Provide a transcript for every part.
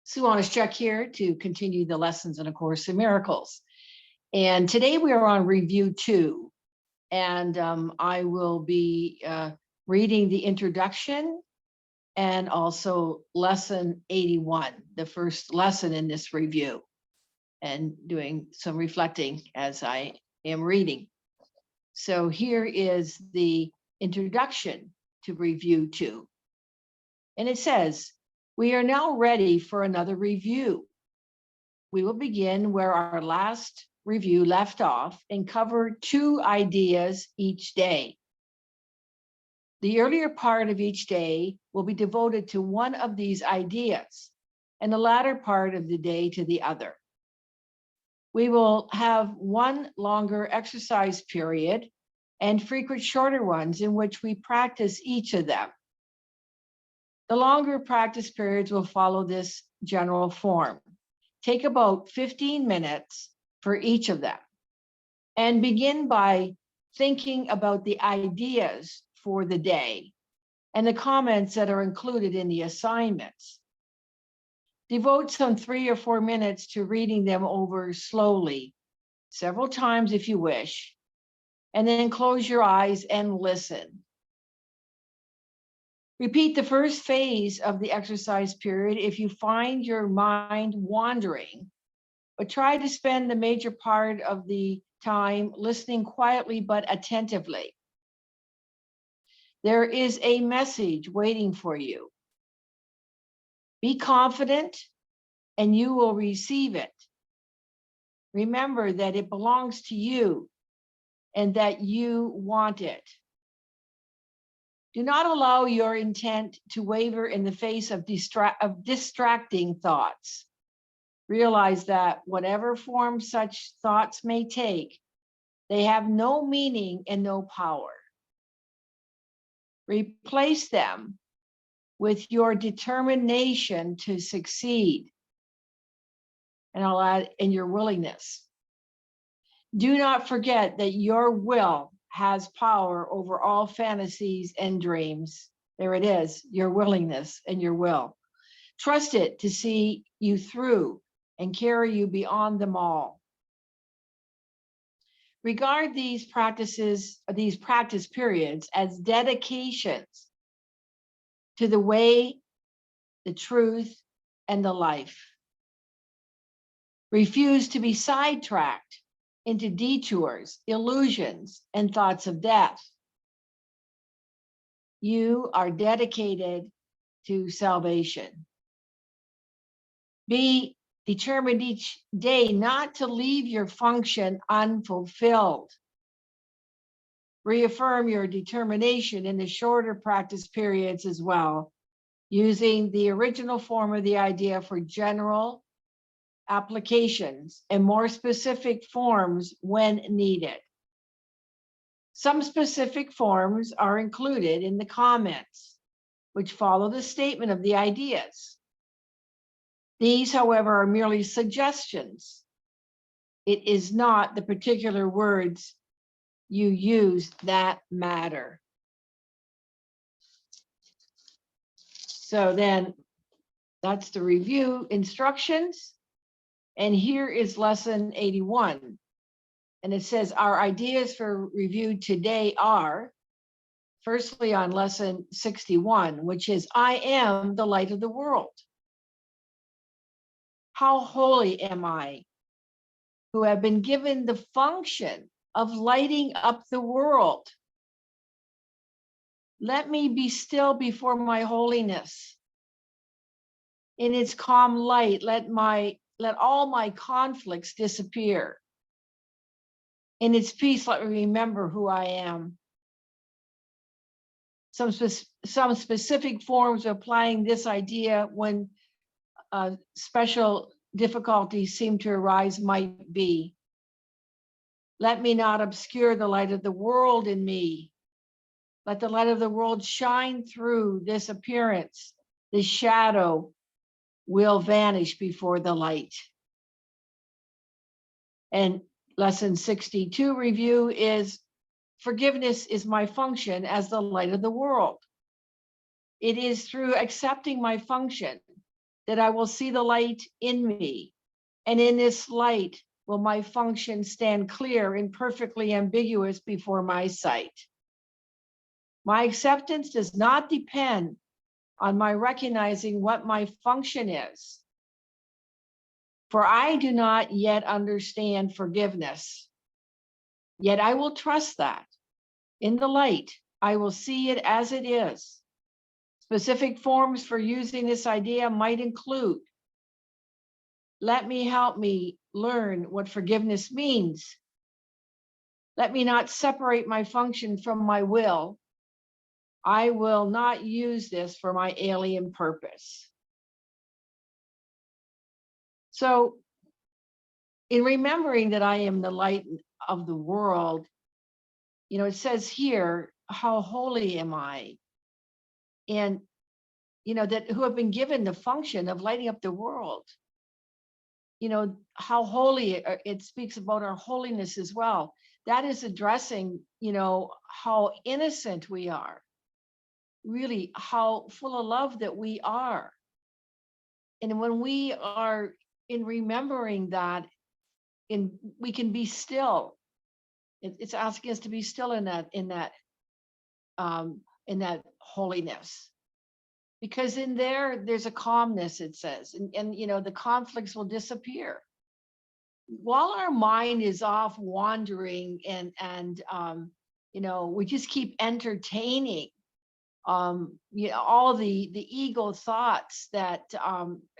Sue.oneschuk here to continue the lessons in A Course in Miracles. And today we are on review 2. And I will be reading the introduction and also lesson 81, the first lesson in this review, and doing some reflecting as I am reading. So here is the introduction to review 2. And it says, we are now ready for another review. We will begin where our last review left off and cover 2 ideas each day. The earlier part of each day will be devoted to one of these ideas, and the latter part of the day to the other. We will have one longer exercise period and frequent shorter ones in which we practice each of them. The longer practice periods will follow this general form. Take about 15 minutes for each of them and begin by thinking about the ideas for the day and the comments that are included in the assignments. Devote some 3 or 4 minutes to reading them over slowly, several times if you wish, and then close your eyes and listen. Repeat the first phase of the exercise period if you find your mind wandering, but try to spend the major part of the time listening quietly but attentively. There is a message waiting for you. Be confident and you will receive it. Remember that it belongs to you and that you want it. Do not allow your intent to waver in the face of distracting thoughts. Realize that whatever form such thoughts may take, they have no meaning and no power. Replace them with your determination to succeed, and I'll add, in your willingness. Do not forget that your will has power over all fantasies and dreams. There it is, your willingness and your will. Trust it to see you through and carry you beyond them all. Regard these practice periods as dedications to the way, the truth, and the life. Refuse to be sidetracked into detours, illusions, and thoughts of death. You are dedicated to salvation. Be determined each day not to leave your function unfulfilled. Reaffirm your determination in the shorter practice periods as well, using the original form of the idea for general applications and more specific forms when needed. Some specific forms are included in the comments, which follow the statement of the ideas. These, however, are merely suggestions. It is not the particular words you use that matter. So then that's the review instructions. And here is lesson 81. And it says our ideas for review today are, firstly on lesson 61, which is, I am the light of the world. How holy am I, who have been given the function of lighting up the world? Let me be still before my holiness. In its calm light, let all my conflicts disappear. In its peace, let me remember who I am. Some specific forms of applying this idea when special difficulties seem to arise might be, let me not obscure the light of the world in me. Let the light of the world shine through this appearance. The shadow will vanish before the light. And lesson 62 review is, forgiveness is my function as the light of the world. It is through accepting my function that I will see the light in me. And in this light will my function stand clear and perfectly ambiguous before my sight. My acceptance does not depend on my recognizing what my function is, for I do not yet understand forgiveness. Yet I will trust that in the light, I will see it as it is. Specific forms for using this idea might include: let me help me learn what forgiveness means. Let me not separate my function from my will. I will not use this for my alien purpose. So, in remembering that I am the light of the world, it says here, how holy am I? And, that who have been given the function of lighting up the world. How holy, it speaks about our holiness as well. That is addressing, how innocent we are, really how full of love that we are. And when we are in remembering that, we can be still. It's asking us to be still in that holiness. Because in there's a calmness, it says, and the conflicts will disappear. While our mind is off wandering and we just keep entertaining all the ego thoughts that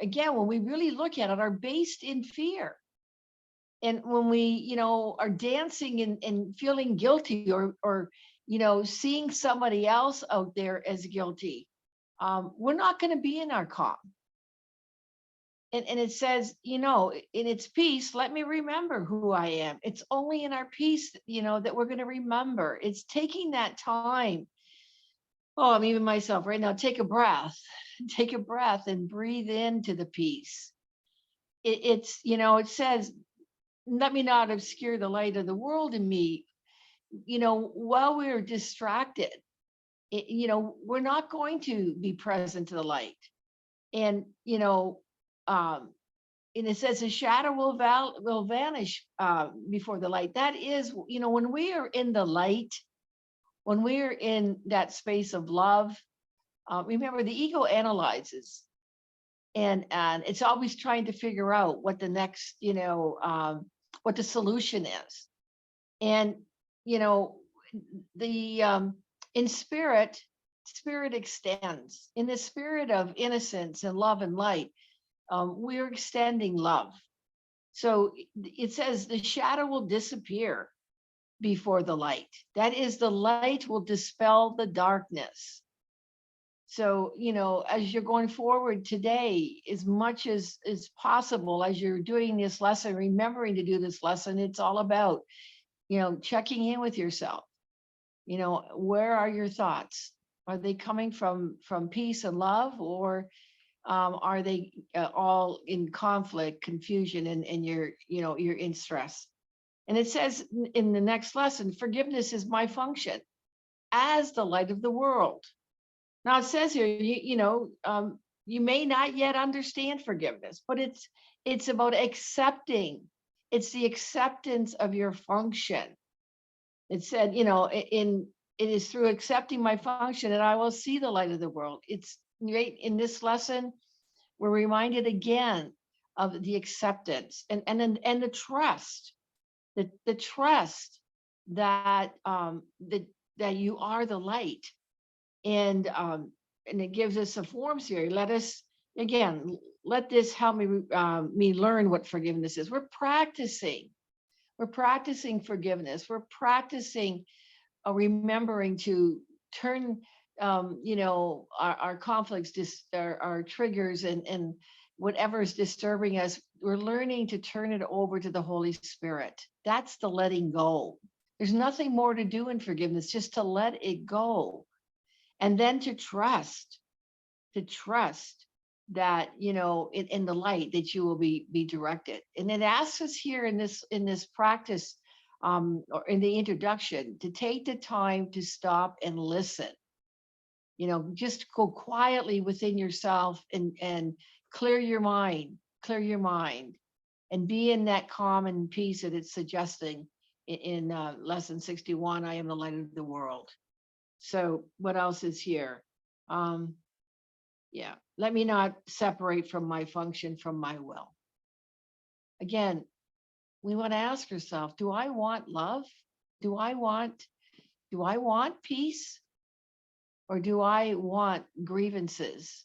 again, when we really look at it, are based in fear. And when we are dancing and feeling guilty, or seeing somebody else out there as guilty, we're not going to be in our calm. And it says, in its peace, let me remember who I am. It's only in our peace, that we're going to remember. It's taking that time. Oh, I'm even myself right now. Take a breath and breathe into the peace. It says, let me not obscure the light of the world in me. While we're distracted, we're not going to be present to the light. And, and it says a shadow will vanish before the light. That is, when we are in the light, when we're in that space of love, remember the ego analyzes, and it's always trying to figure out what the next, what the solution is. And, the in spirit extends. In the spirit of innocence and love and light, we're extending love. So it says the shadow will disappear before the light. That is, the light will dispel the darkness. So, as you're going forward today, as much as possible, as you're doing this lesson, remembering to do this lesson, it's all about, checking in with yourself. Where are your thoughts? Are they coming from peace and love, or are they all in conflict, confusion, and you're in stress? And it says in the next lesson, forgiveness is my function as the light of the world. Now it says here, you may not yet understand forgiveness, but it's about accepting. It's the acceptance of your function. It said, it is through accepting my function that I will see the light of the world. It's right in this lesson, we're reminded again of the acceptance and the trust, the trust that that you are the light. And it gives us some forms here. Let this help me learn what forgiveness is. We're practicing forgiveness. We're practicing remembering to turn our conflicts, our triggers, and whatever is disturbing us. We're learning to turn it over to the Holy Spirit. That's the letting go. There's nothing more to do in forgiveness, just to let it go. And then to trust that, in the light, that you will be directed. And it asks us here in this practice, or in the introduction, to take the time to stop and listen. Just go quietly within yourself and clear your mind, and be in that calm and peace that it's suggesting in lesson 61, I am the light of the world. So what else is here? Yeah, let me not separate from my function from my will. Again, we want to ask ourselves, do I want love? Do I want peace? Or do I want grievances?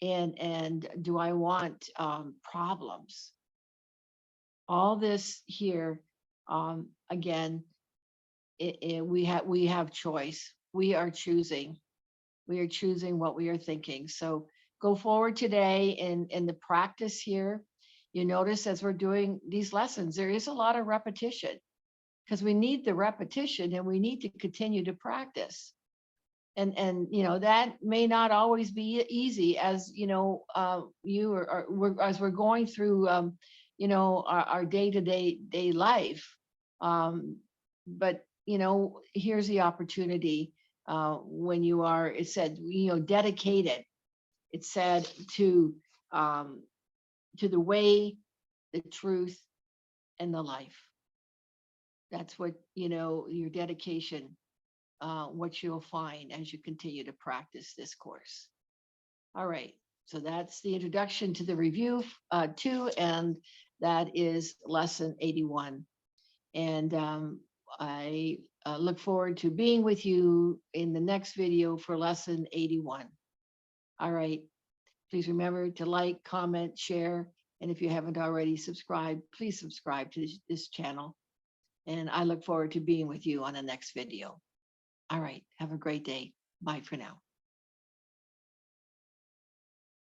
And do I want problems? All this here, again, we have choice. We are choosing what we are thinking. So go forward today in the practice here. You notice as we're doing these lessons, there is a lot of repetition because we need the repetition and we need to continue to practice. And you know, that may not always be easy, as you know, as we're going through you know, our day-to-day life. But you know, here's the opportunity when you are, it said, you know, dedicated, it said, to the way, the truth, and the life. That's what, you know, your dedication, what you'll find as you continue to practice this course. All right, so that's the introduction to the review 2, and that is lesson 81. And I look forward to being with you in the next video for lesson 81. All right, please remember to like, comment, share, and if you haven't already subscribed, please subscribe to this channel. And I look forward to being with you on the next video. All right, have a great day. Bye for now.